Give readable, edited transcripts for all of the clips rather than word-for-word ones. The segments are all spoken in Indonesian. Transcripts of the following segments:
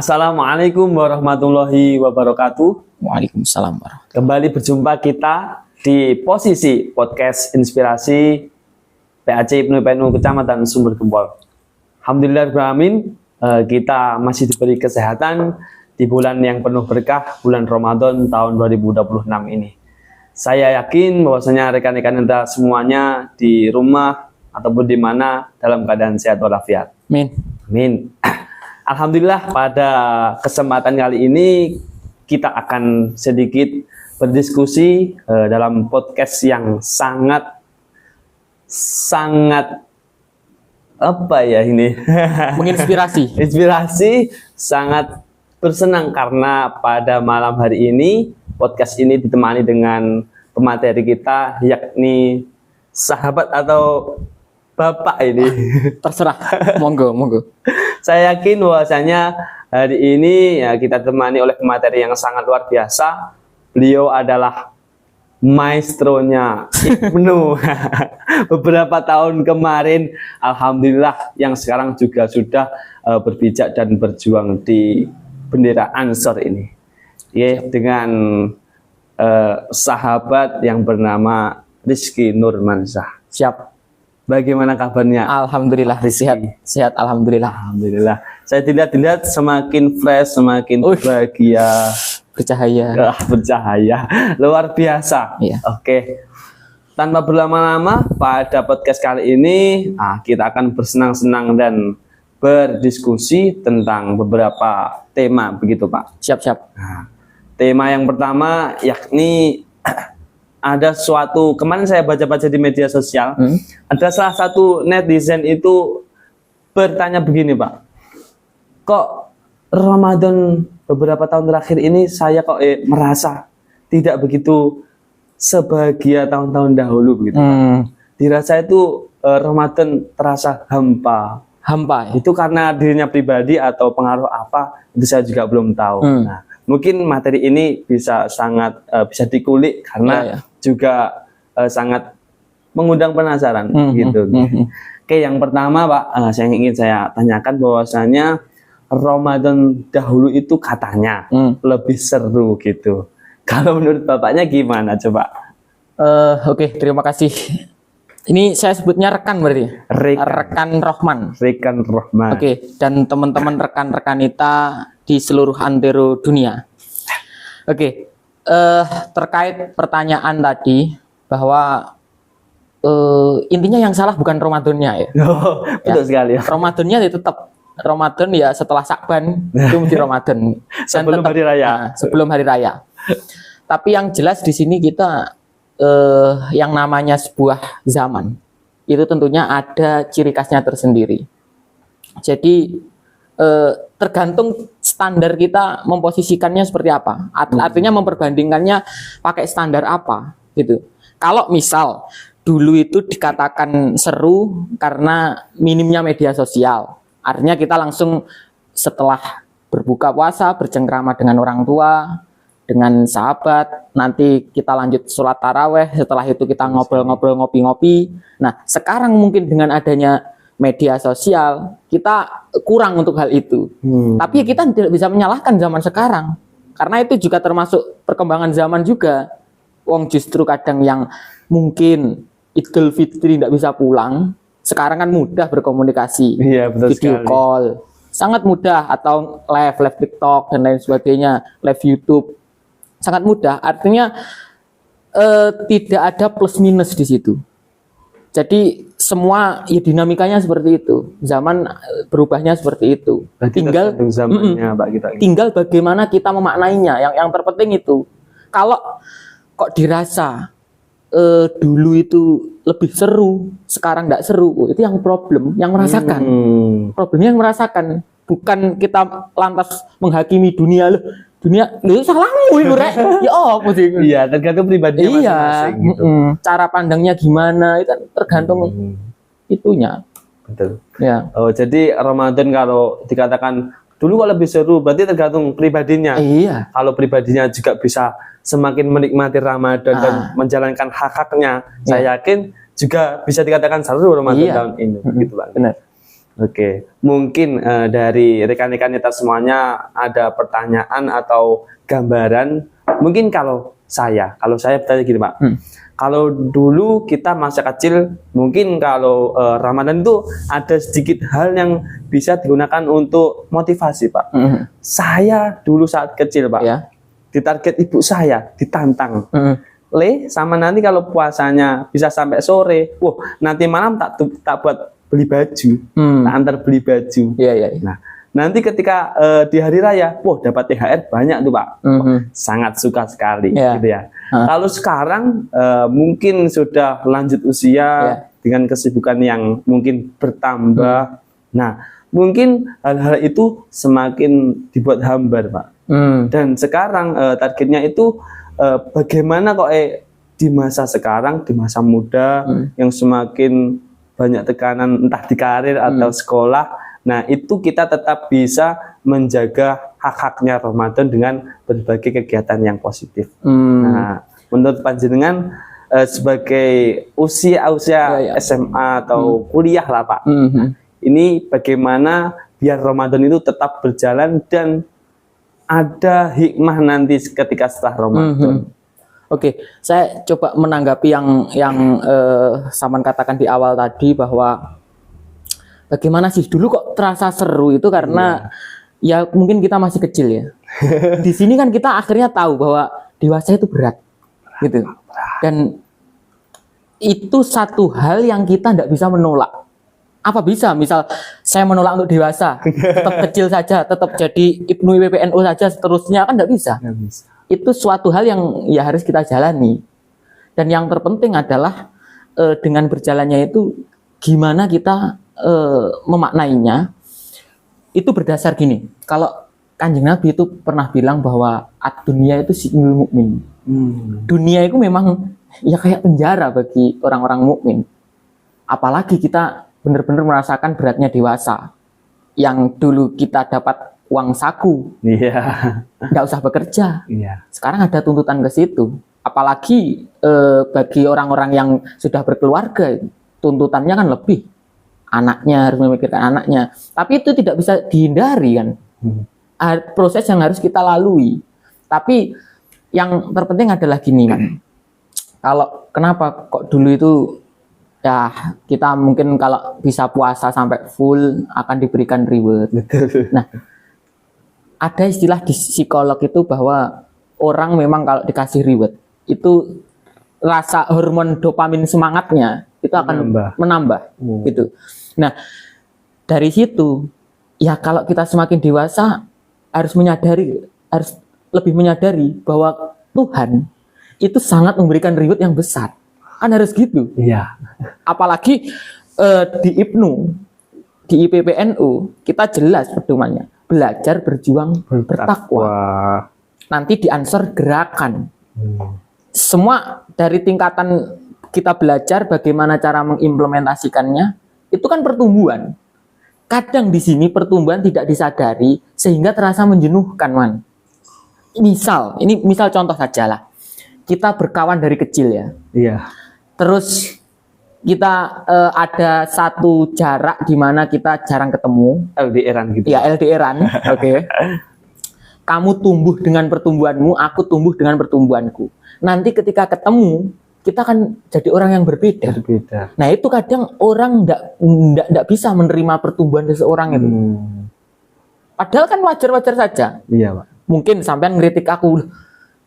Assalamualaikum warahmatullahi wabarakatuh. Waalaikumsalam warahmatullahi. Kembali berjumpa kita di posisi podcast inspirasi PAC Ibnu PNU Kecamatan Sumber Gempol. Alhamdulillahirrahmanirrahim, kita masih diberi kesehatan di bulan yang penuh berkah, bulan Ramadan tahun 2026 ini. Saya yakin bahwasanya rekan-rekan kita semuanya di rumah ataupun di mana dalam keadaan sehat walafiat. Amin. Alhamdulillah, pada kesempatan kali ini kita akan sedikit berdiskusi dalam podcast yang sangat apa ya ini? Menginspirasi. Inspirasi, sangat bersenang karena pada malam hari ini podcast ini ditemani dengan pemateri kita, yakni sahabat atau bapak ini. Terserah, monggo. Saya yakin bahwasanya hari ini ya, kita ditemani oleh pemateri yang sangat luar biasa. Beliau adalah maestronya Ibnu. Beberapa tahun kemarin, alhamdulillah, yang sekarang juga sudah berpijak dan berjuang di bendera Ansor ini. Ya, dengan sahabat yang bernama Rizky Nurmansyah. Siap. Bagaimana kabarnya? Alhamdulillah, sehat. Alhamdulillah. Saya dilihat semakin fresh, semakin bahagia, bercahaya, luar biasa. Iya. Oke. Tanpa berlama-lama, pada podcast kali ini kita akan bersenang-senang dan berdiskusi tentang beberapa tema, begitu Pak? Siap. Nah, tema yang pertama yakni ada suatu, kemarin saya baca-baca di media sosial, ada salah satu netizen itu bertanya begini Pak, kok Ramadan beberapa tahun terakhir ini saya kok merasa tidak begitu sebahagia tahun-tahun dahulu begitu Pak. Dirasa itu Ramadan terasa hampa. Itu karena dirinya pribadi atau pengaruh apa, itu saya juga belum tahu. Nah, mungkin materi ini bisa bisa dikulik karena juga sangat mengundang penasaran gitu. Oke, yang pertama Pak, yang ingin saya tanyakan bahwasanya Ramadan dahulu itu katanya lebih seru gitu. Kalau menurut Bapaknya gimana coba? Oke, terima kasih. Ini saya sebutnya rekan berarti. Rekan Rohman. Oke, dan teman-teman rekan-rekan kita di seluruh antero dunia. Oke, terkait pertanyaan tadi bahwa intinya yang salah bukan Ramadannya ya. Betul sekali. Ramadannya ya tetap Ramadan ya, setelah Syakban itu mesti Ramadan. Sebelum hari raya. Sebelum hari raya. Tapi yang jelas di sini kita yang namanya sebuah zaman itu tentunya ada ciri khasnya tersendiri. Jadi tergantung standar kita memposisikannya seperti apa. Artinya memperbandingkannya pakai standar apa gitu. Kalau misal dulu itu dikatakan seru karena minimnya media sosial, artinya kita langsung setelah berbuka puasa bercengkrama dengan orang tua, dengan sahabat, nanti kita lanjut sholat taraweh, setelah itu kita ngobrol-ngobrol, ngopi-ngopi. Nah, sekarang mungkin dengan adanya media sosial, kita kurang untuk hal itu. Tapi kita tidak bisa menyalahkan zaman sekarang, karena itu juga termasuk perkembangan zaman juga. Wong justru kadang yang mungkin Idul Fitri tidak bisa pulang, sekarang kan mudah berkomunikasi, video call, sangat mudah, atau live TikTok dan lain sebagainya, live YouTube. Sangat mudah, artinya tidak ada plus minus di situ. Jadi semua ya dinamikanya seperti itu, zaman berubahnya seperti itu. Tinggal bagaimana kita memaknainya. Yang terpenting itu, kalau kok dirasa dulu itu lebih seru, sekarang tidak seru, itu yang problem, yang merasakan. Problemnya yang merasakan, bukan kita lantas menghakimi dunia loh. Dunia lu salahmu itu rek. Ya apa sih? Iya, tergantung pribadi masing-masing gitu. Cara pandangnya gimana itu tergantung itunya. Betul. Ya. Oh, jadi Ramadan kalau dikatakan dulu kok lebih seru, berarti tergantung pribadinya. Iya. Kalau pribadinya juga bisa semakin menikmati Ramadan dan menjalankan hak-haknya, saya yakin juga bisa dikatakan seru Ramadan tahun ini, gitu Pak. Benar. Oke, mungkin dari rekan-rekan kita semuanya ada pertanyaan atau gambaran. Mungkin kalau saya bertanya gini Pak, kalau dulu kita masa kecil, mungkin kalau Ramadan itu ada sedikit hal yang bisa digunakan untuk motivasi Pak. Saya dulu saat kecil Pak, Ya. ditarget ibu saya, ditantang. Le, sama nanti kalau puasanya bisa sampai sore, wah nanti malam tak buat beli baju, tak antar beli baju. Iya, iya. Nah, nanti ketika di hari raya, wah dapat THR banyak tuh Pak. Wah, sangat suka sekali, Iya. gitu ya. Kalau sekarang mungkin sudah lanjut usia dengan kesibukan yang mungkin bertambah. Nah, mungkin hal-hal itu semakin dibuat hambar Pak. Dan sekarang targetnya itu bagaimana kok di masa sekarang, di masa muda yang semakin banyak tekanan entah di karir atau sekolah. Nah, itu kita tetap bisa menjaga hak-haknya Ramadan dengan berbagai kegiatan yang positif. Nah, menurut panjenengan sebagai usia SMA atau kuliah lah Pak. Ini bagaimana biar Ramadan itu tetap berjalan dan ada hikmah nanti ketika setelah Ramadan. Oke, saya coba menanggapi yang Saman katakan di awal tadi bahwa bagaimana sih dulu kok terasa seru itu karena ya mungkin kita masih kecil ya. Di sini kan kita akhirnya tahu bahwa dewasa itu berat, gitu. Dan itu satu hal yang kita tidak bisa menolak. Apa bisa? Misal saya menolak untuk dewasa, tetap kecil saja, tetap jadi Ibnu IPPNU saja, seterusnya kan tidak bisa. Nggak bisa. Itu suatu hal yang ya harus kita jalani. Dan yang terpenting adalah dengan berjalannya itu gimana kita memaknainya. Itu berdasar gini. Kalau Kanjeng Nabi itu pernah bilang bahwa dunia itu sijnul mukmin. Dunia itu memang ya kayak penjara bagi orang-orang mukmin. Apalagi kita benar-benar merasakan beratnya dewasa. Yang dulu kita dapat uang saku, nggak usah bekerja. Sekarang ada tuntutan ke situ. Apalagi bagi orang-orang yang sudah berkeluarga, tuntutannya kan lebih. Anaknya harus memikirkan anaknya. Tapi itu tidak bisa dihindari kan. Proses yang harus kita lalui. Tapi yang terpenting adalah gini kan. Kalau kenapa kok dulu itu ya kita mungkin kalau bisa puasa sampai full akan diberikan reward. Nah, ada istilah di psikolog itu bahwa orang memang kalau dikasih reward itu rasa hormon dopamin semangatnya itu akan menambah gitu. Nah, dari situ ya kalau kita semakin dewasa harus lebih menyadari bahwa Tuhan itu sangat memberikan reward yang besar. Kan harus gitu. Iya. Apalagi di IPPNU kita jelas pedomannya. Belajar, berjuang, bertakwa. Nanti di Ansor gerakan. Semua dari tingkatan kita belajar bagaimana cara mengimplementasikannya, itu kan pertumbuhan. Kadang di sini pertumbuhan tidak disadari sehingga terasa menjenuhkan, man. Misal contoh saja lah. Kita berkawan dari kecil ya. Iya. Terus kita ada satu jarak di mana kita jarang ketemu. LDR-an gitu. Ya, LDR-an. Oke. Kamu tumbuh dengan pertumbuhanmu, aku tumbuh dengan pertumbuhanku. Nanti ketika ketemu, kita akan jadi orang yang berbeda. Nah, itu kadang orang enggak bisa menerima pertumbuhan seseorang itu. Padahal kan wajar-wajar saja. Iya, Pak. Mungkin sampean ngeritik aku,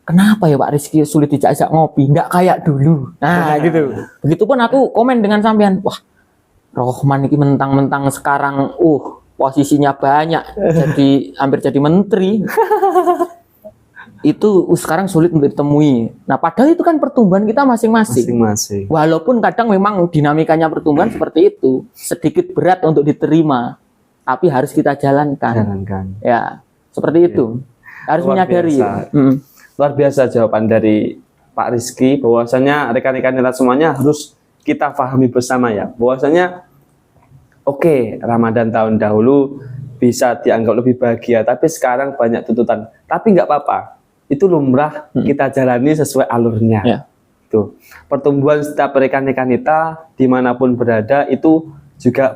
kenapa ya Pak Rizky sulit diajak ngopi? Nggak kayak dulu. Nah, gitu. Begitupun aku komen dengan sampean. Wah, Rohman ini mentang-mentang sekarang, posisinya banyak. Hampir jadi menteri. Itu sekarang sulit untuk ditemui. Nah, padahal itu kan pertumbuhan kita masing-masing. Walaupun kadang memang dinamikanya pertumbuhan seperti itu. Sedikit berat untuk diterima. Tapi harus kita jalankan. Ya, seperti itu. Harus menyadari. Luar biasa jawaban dari Pak Rizky, bahwasanya rekan-rekan kita semuanya harus kita pahami bersama ya, bahwasanya oke, Ramadan tahun dahulu bisa dianggap lebih bahagia, tapi sekarang banyak tuntutan. Tapi nggak apa-apa, itu lumrah, kita jalani sesuai alurnya. Tuh, pertumbuhan setiap rekan-rekan kita dimanapun berada itu juga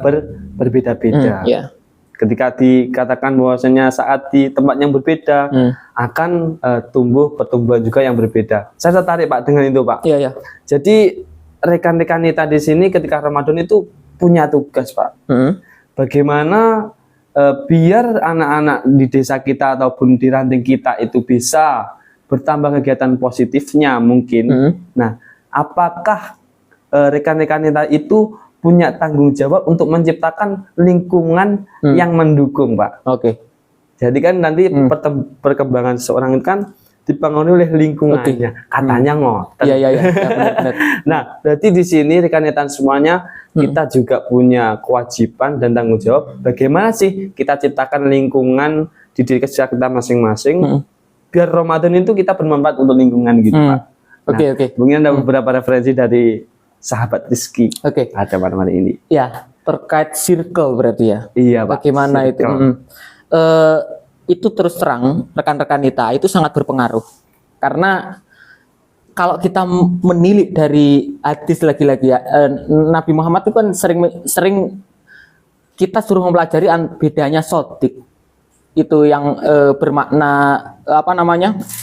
berbeda-beda. Ya. Ketika dikatakan bahwasanya saat di tempat yang berbeda akan tumbuh pertumbuhan juga yang berbeda. Saya tertarik Pak dengan itu Pak. Iya, iya. Jadi rekan-rekan kita di sini ketika Ramadan itu punya tugas Pak. Bagaimana biar anak-anak di desa kita ataupun di ranting kita itu bisa bertambah kegiatan positifnya mungkin. Nah, apakah rekan-rekan kita itu punya tanggung jawab untuk menciptakan lingkungan yang mendukung, Pak. Oke. Jadi kan nanti perkembangan seorang itu kan dipengaruhi oleh lingkungannya. Katanya ngotot. Iya, benar. Nah, berarti di sini rekan-rekan semuanya kita juga punya kewajiban dan tanggung jawab. Bagaimana sih kita ciptakan lingkungan di diri kita masing-masing biar Ramadan itu kita bermanfaat untuk lingkungan gitu, Pak. Oke. Mungkin ada beberapa referensi dari sahabat Rizky. Oke. Ada pada ini. Ya, terkait circle berarti ya. Iya, Pak. Bagaimana circle. Itu terus terang rekan-rekan kita itu sangat berpengaruh. Karena kalau kita menilik dari hadis lagi-lagi ya, Nabi Muhammad itu kan sering kita suruh mempelajari bedanya sodik. Itu yang bermakna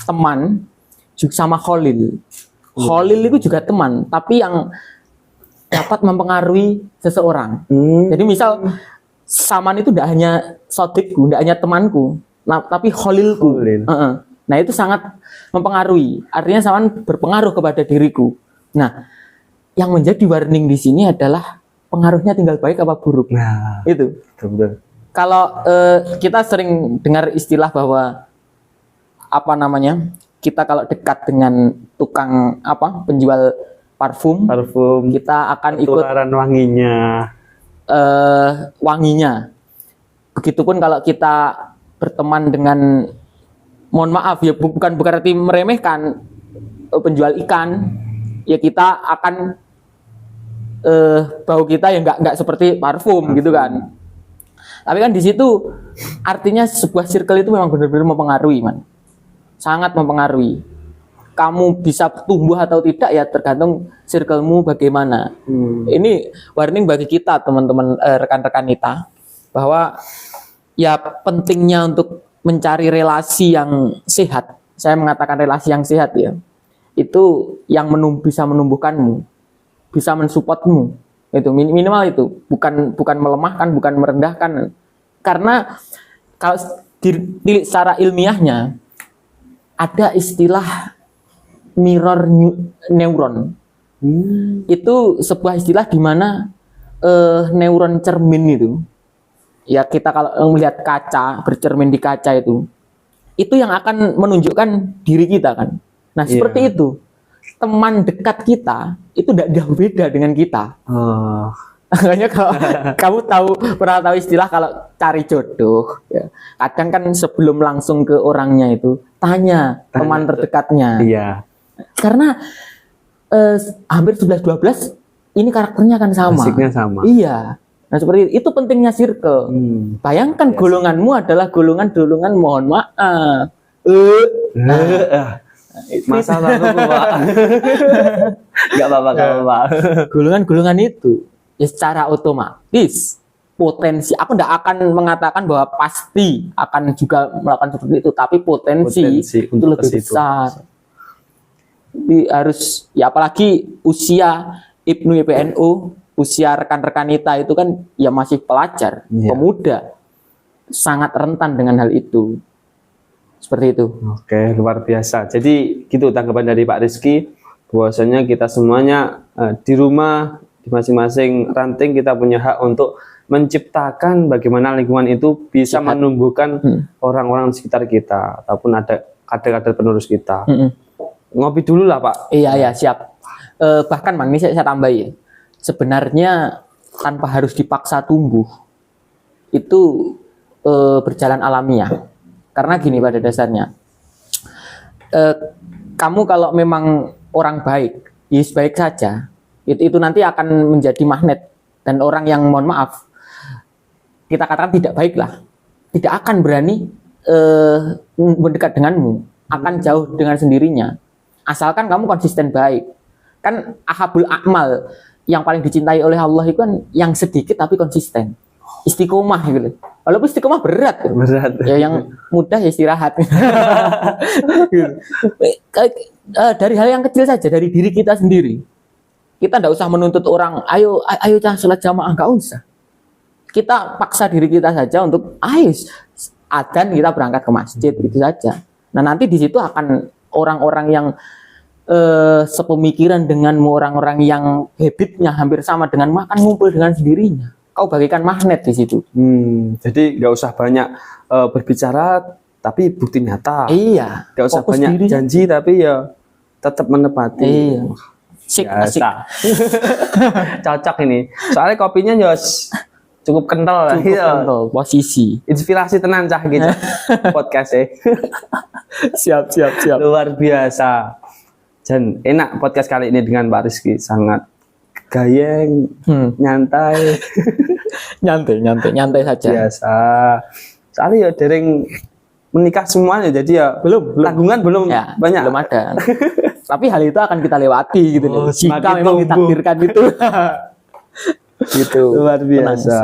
teman juga sama Khalil. Khalil itu juga teman, tapi yang dapat mempengaruhi seseorang. Jadi misal Saman itu tidak hanya sodikku, tidak hanya temanku, tapi Khalilku. Nah itu sangat mempengaruhi. Artinya Saman berpengaruh kepada diriku. Nah, yang menjadi warning di sini adalah pengaruhnya tinggal baik apa buruk. Nah, itu. Betul. Kalau kita sering dengar istilah bahwa kita kalau dekat dengan tukang penjual parfum, kita akan ikut wanginya. Begitupun kalau kita berteman dengan, mohon maaf ya, bukan berarti meremehkan penjual ikan, ya kita akan bau kita ya nggak seperti parfum gitu kan. Tapi kan di situ artinya sebuah circle itu memang benar-benar mempengaruhi, man. Sangat mempengaruhi. Kamu bisa tumbuh atau tidak ya tergantung circlemu bagaimana. Ini warning bagi kita teman-teman, rekan-rekan kita, bahwa ya pentingnya untuk mencari relasi yang sehat. Saya mengatakan relasi yang sehat ya. Itu yang bisa menumbuhkanmu, bisa mensupportmu. Itu minimal itu, bukan melemahkan, bukan merendahkan. Karena kalau dilihat secara ilmiahnya ada istilah mirror neuron. Itu sebuah istilah di mana neuron cermin itu, ya kita kalau melihat kaca, bercermin di kaca itu yang akan menunjukkan diri kita kan. Nah seperti itu, teman dekat kita itu tidak jauh beda dengan kita. Makanya kalau kamu pernah tahu istilah kalau cari jodoh, ya, kadang kan sebelum langsung ke orangnya itu tanya teman terdekatnya. Iya. Karena hampir 11-12 ini karakternya kan sama. Asiknya sama. Iya. Nah seperti itu pentingnya circle. Bayangkan golonganmu adalah golongan mohon maaf. Masalah itu Pak. Gak apa-apa. Golongan itu ya secara otomatis potensi, aku tidak akan mengatakan bahwa pasti akan juga melakukan seperti itu, tapi potensi itu lebih besar. Jadi harus ya, apalagi usia Ibnu PNU, usia rekan-rekan kita itu kan ya masih pelajar, pemuda, sangat rentan dengan hal itu. Seperti itu. Oke, luar biasa. Jadi gitu tanggapan dari Pak Rizky, bahwasanya kita semuanya di rumah, di masing-masing ranting kita punya hak untuk menciptakan bagaimana lingkungan itu bisa menumbuhkan orang-orang di sekitar kita ataupun ada kader-kader penerus kita. Ngopi dulu lah Pak. Iya siap. Bahkan Man, ini saya tambahin. Sebenarnya tanpa harus dipaksa tumbuh, itu berjalan alamiah. Karena gini pada dasarnya, kamu kalau memang orang baik, ya baik saja. Itu nanti akan menjadi magnet, dan orang yang mohon maaf kita katakan tidak baik lah, tidak akan berani mendekat denganmu, akan jauh dengan sendirinya, asalkan kamu konsisten baik. Kan ahabul a'mal, yang paling dicintai oleh Allah itu kan yang sedikit tapi konsisten. Istiqomah gitu. Walaupun istiqomah berat. Berat. Ya yang mudah ya istirahat. Dari hal yang kecil saja, dari diri kita sendiri. Kita enggak usah menuntut orang, ayo cah salat jamaah, enggak usah. Kita paksa diri kita saja untuk ayo adzan kita berangkat ke masjid, itu saja. Nah, nanti di situ akan orang-orang yang sepemikiran denganmu, orang-orang yang habitnya hampir sama denganmu akan ngumpul dengan sendirinya. Kau bagikan magnet di situ. Jadi nggak usah banyak berbicara, tapi bukti nyata. Iya. Nggak usah Fokus banyak diri. janji, tapi ya tetap menepati. Iya. Asik. Biasa. Cocok ini. Soalnya kopinya ya cukup kental lah. Cukup kental, posisi. Inspirasi tenan cah gitu. Podcast Siap. luar biasa. Dan enak podcast kali ini dengan Pak Rizky, sangat gayeng, nyantai. nyantai saja. Biasa. Soalnya ya dereng menikah semuanya, jadi ya Belum. tanggungan belum Ya, banyak. belum ada. Tapi hal itu akan kita lewati gitu loh. Jika semakin memang tumbuh. ditakdirkan itu. Gitu. Luar biasa.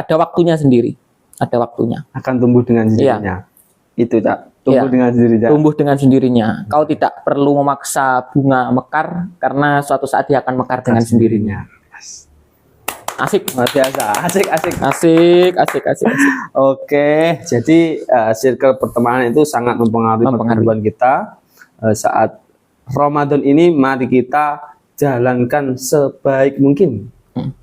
Ada waktunya sendiri. Ada waktunya. Akan tumbuh dengan sendirinya. Itu Cak. Tumbuh Iya. dengan sendirinya. Tumbuh dengan sendirinya. Kau tidak perlu memaksa bunga mekar karena suatu saat dia akan mekar dengan sendirinya. Asik. Luar biasa. Asik. Asik. Oke, jadi circle pertemanan itu sangat mempengaruhi pertumbuhan kita. Saat Ramadan ini mari kita jalankan sebaik mungkin.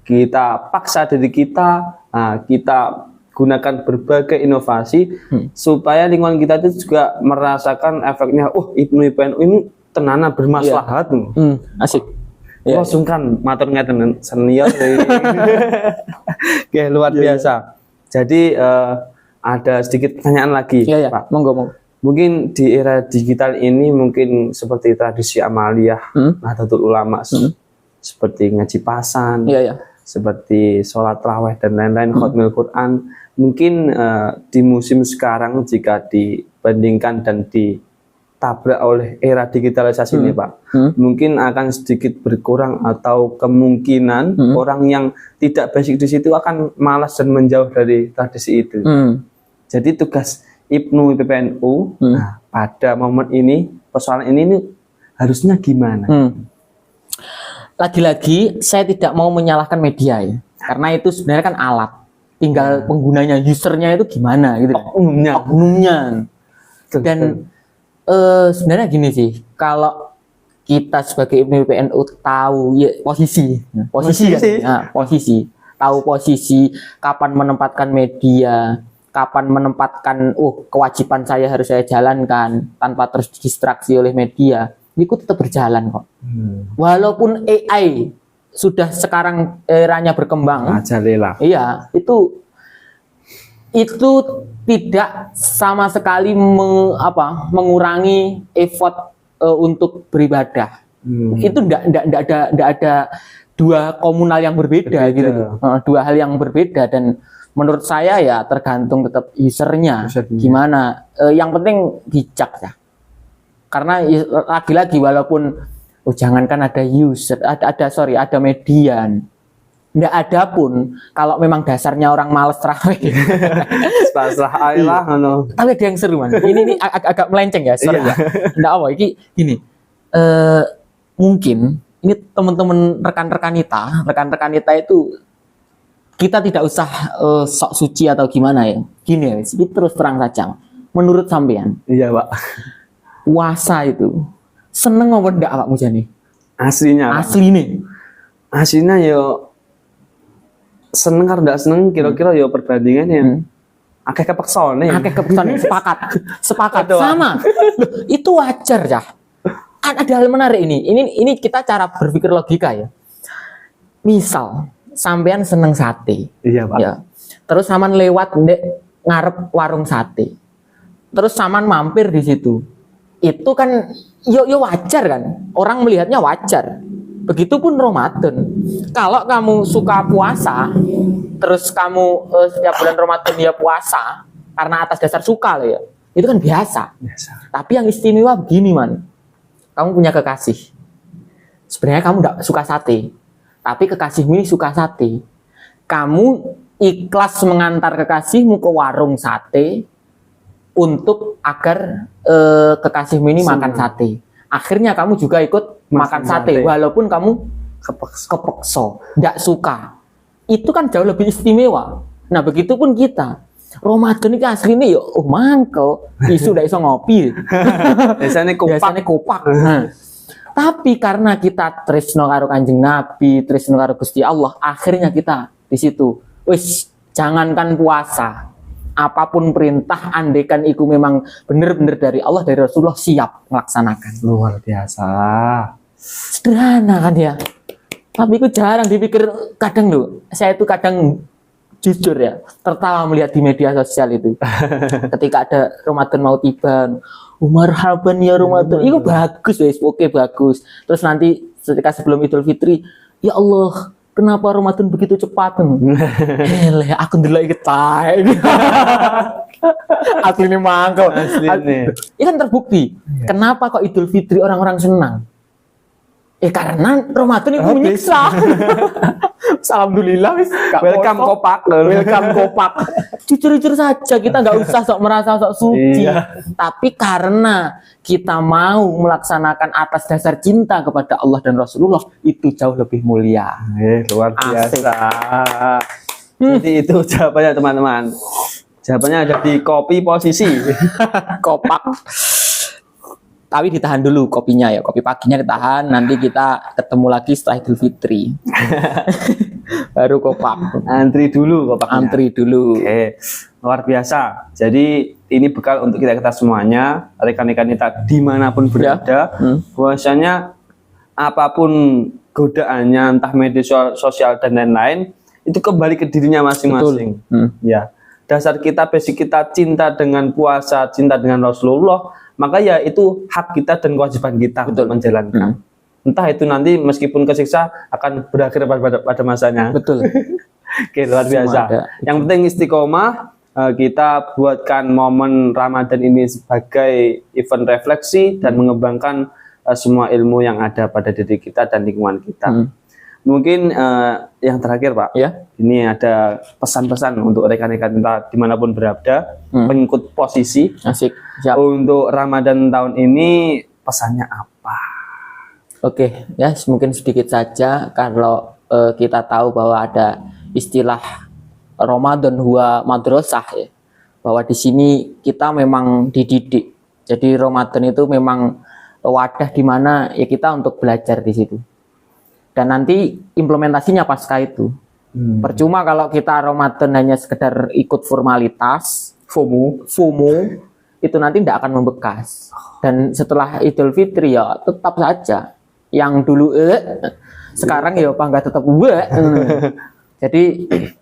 Kita paksa diri kita, kita gunakan berbagai inovasi supaya lingkungan kita itu juga merasakan efeknya. Ibnu IPNU ini tenana bermaslahat. Asik. Ya, sungkan matur ngeten senior. Oke, luar biasa. Jadi ada sedikit pertanyaan lagi, Iya. Pak. Monggo. Mungkin di era digital ini mungkin seperti tradisi amaliyah, Nahdlatul Ulama, seperti ngaji pasan, Iya. seperti sholat raweh dan lain-lain, khotmil Quran. Mungkin di musim sekarang jika dibandingkan dan ditabrak oleh era digitalisasi ini, Pak, mungkin akan sedikit berkurang atau kemungkinan orang yang tidak basic di situ akan malas dan menjauh dari tradisi itu. Jadi tugas Ibnu IPPNU pada momen ini, persoalan ini harusnya gimana? Lagi-lagi saya tidak mau menyalahkan media ya, karena itu sebenarnya kan alat. Tinggal penggunanya, usernya itu gimana gitu. Oknumnya. Dan sebenarnya gini sih, kalau kita sebagai Ibnu IPPNU tahu ya posisi kan? Posisi, tahu posisi kapan menempatkan media, kapan menempatkan kewajiban saya harus saya jalankan tanpa terus distraksi oleh media, itu tetap berjalan kok. Walaupun AI sudah sekarang eranya berkembang, Ajalela. iya, itu tidak sama sekali mengurangi effort untuk beribadah. Itu enggak ada dua komunal yang berbeda. Gitu. Dua hal yang berbeda, dan menurut saya ya tergantung tetap usernya. Gimana. Yang penting bijak ya. Karena lagi-lagi walaupun jangankan ada user, ada median. Nggak ada pun kalau memang dasarnya orang males terawih. Pasrah ae lah ngono. Tapi ada yang seru man. Ini agak melenceng ya, sorry ya. Nggak apa, gini. Mungkin ini teman-teman rekan-rekan kita itu kita tidak usah sok suci atau gimana ya. Gini ya, terus terang saja. Menurut sampean, Iya, Pak. puasa itu seneng apa enggak Pak Mujani? Aslinya yo seneng karo ndak seneng, kira-kira yo perbandingannya akeh kepeksone. Sepakat sama. Loh, itu wajar ya. Ada hal menarik ini. Ini kita cara berpikir logika ya. Misal sampean seneng sate. Iya, Pak. Ya. Terus saman lewat ngarep warung sate. Terus saman mampir di situ. Itu kan yo wajar kan. Orang melihatnya wajar. Begitupun Ramadan. Kalau kamu suka puasa, terus kamu setiap bulan Ramadan dia puasa karena atas dasar suka loh ya. Itu kan biasa. Tapi yang istimewa begini man. Kamu punya kekasih. Sebenarnya kamu enggak suka sate. Tapi kekasihmu ini suka sate. Kamu ikhlas mengantar kekasihmu ke warung sate untuk agar kekasihmu ini makan sate. Akhirnya kamu juga ikut makan sate walaupun kamu kepeksa, tidak suka. Itu kan jauh lebih istimewa. Nah, begitupun kita. Ramadan ini aslinya ya mangkel, isu ndak iso ngopi. Biasanya kopak. Nah, tapi karena kita tresno karo Kanjeng Nabi, tresno karo Gusti Allah, akhirnya kita di situ. Wis, jangankan puasa, apapun perintah, andekan iku memang benar-benar dari Allah, dari Rasulullah, siap melaksanakan. Luar biasa. Sederhana kan ya. Tapi itu jarang dipikir. Kadang loh, saya itu kadang jujur ya, tertawa melihat di media sosial itu. Ketika ada Ramadan mau tiba, marhaban ya Ramadan, itu bagus wes, oke bagus. Terus nanti ketika sebelum Idul Fitri, ya Allah, kenapa Ramadan begitu cepat? Aku ndelok iki tae. Asline mangkel. Asline. Ini kan terbukti. Kenapa kok Idul Fitri orang-orang senang? Karena Ramadan itu menyiksa. Alhamdulillah, welcome kopak. Jujur-jujur saja, kita nggak usah sok merasa sok suci. Tapi karena kita mau melaksanakan atas dasar cinta kepada Allah dan Rasulullah, itu jauh lebih mulia. Luar biasa. Jadi itu jawabannya teman-teman. Jawabannya ada di kopi posisi. Kopak. Tapi ditahan dulu kopinya ya, kopi paginya ditahan, nanti kita ketemu lagi setelah Idul Fitri. Baru kopak. Antri dulu kopaknya. Antri dulu. Oke, luar biasa. Jadi ini bekal untuk kita semuanya, rekan-rekan kita dimanapun berada, bahwasanya apapun godaannya, entah media sosial dan lain-lain, itu kembali ke dirinya masing-masing. Ya, dasar kita, basic kita cinta dengan puasa, cinta dengan Rasulullah, maka ya itu hak kita dan kewajiban kita untuk menjalankan. Entah itu nanti meskipun kesiksa akan berakhir pada masanya. Betul. Oke, luar biasa. Yang penting istiqomah, kita buatkan momen Ramadan ini sebagai event refleksi dan mengembangkan semua ilmu yang ada pada diri kita dan lingkungan kita. Mungkin yang terakhir Pak, ini ada pesan-pesan untuk rekan-rekan kita dimanapun berada, pengikut posisi. Asik. Siap. Untuk Ramadan tahun ini pesannya apa? Oke, ya mungkin sedikit saja. Kalau kita tahu bahwa ada istilah Ramadan huwa madrasah ya, bahwa di sini kita memang dididik. Jadi Ramadan itu memang wadah di mana ya kita untuk belajar di situ. Dan nanti implementasinya pasca itu. Percuma kalau kita Ramadan hanya sekedar ikut formalitas, FOMO, itu nanti tidak akan membekas. Dan setelah Idul Fitri ya tetap saja yang dulu sekarang ya bangga tetap Jadi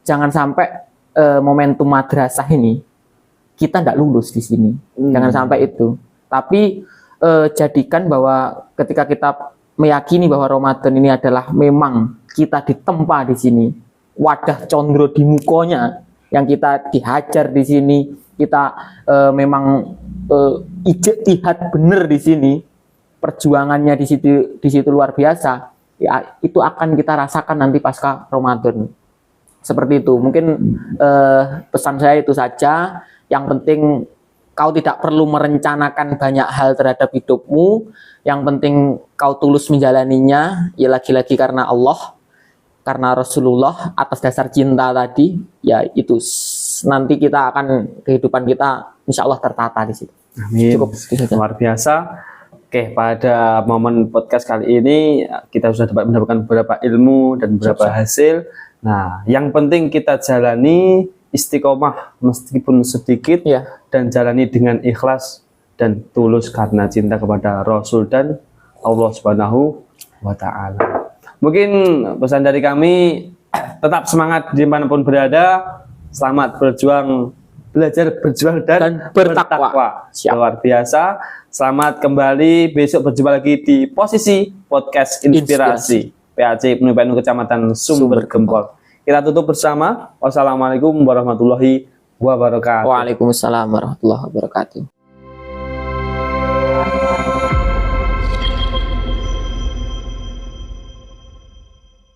jangan sampai momentum madrasah ini kita tidak lulus di sini. Jangan sampai itu. Tapi jadikan bahwa ketika kita meyakini bahwa Ramadan ini adalah memang kita ditempa di sini, wadah condro di mukonya yang kita dihajar di sini, kita memang ijtihad bener di sini, perjuangannya di situ luar biasa. Ya itu akan kita rasakan nanti pasca Ramadan. Seperti itu. Mungkin pesan saya itu saja. Yang penting kau tidak perlu merencanakan banyak hal terhadap hidupmu. Yang penting kau tulus menjalaninya, ya lagi-lagi karena Allah, karena Rasulullah, atas dasar cinta tadi, ya itu nanti kita akan kehidupan kita insya Allah tertata di situ. Amin. Cukup. Luar biasa. Oke, pada momen podcast kali ini kita sudah dapat mendapatkan beberapa ilmu dan beberapa hasil. Nah, yang penting kita jalani istiqomah meskipun sedikit dan jalani dengan ikhlas dan tulus karena cinta kepada Rasul dan Allah Subhanahu wa Ta'ala. Mungkin pesan dari kami, tetap semangat dimanapun berada, selamat berjuang, belajar berjuang dan bertakwa. Luar biasa. Selamat kembali, besok berjumpa lagi di posisi podcast Inspirasi. PAC Penelitian Kecamatan Sumber Gempol. Kita tutup bersama. Wassalamualaikum warahmatullahi wabarakatuh. Waalaikumsalam warahmatullahi wabarakatuh.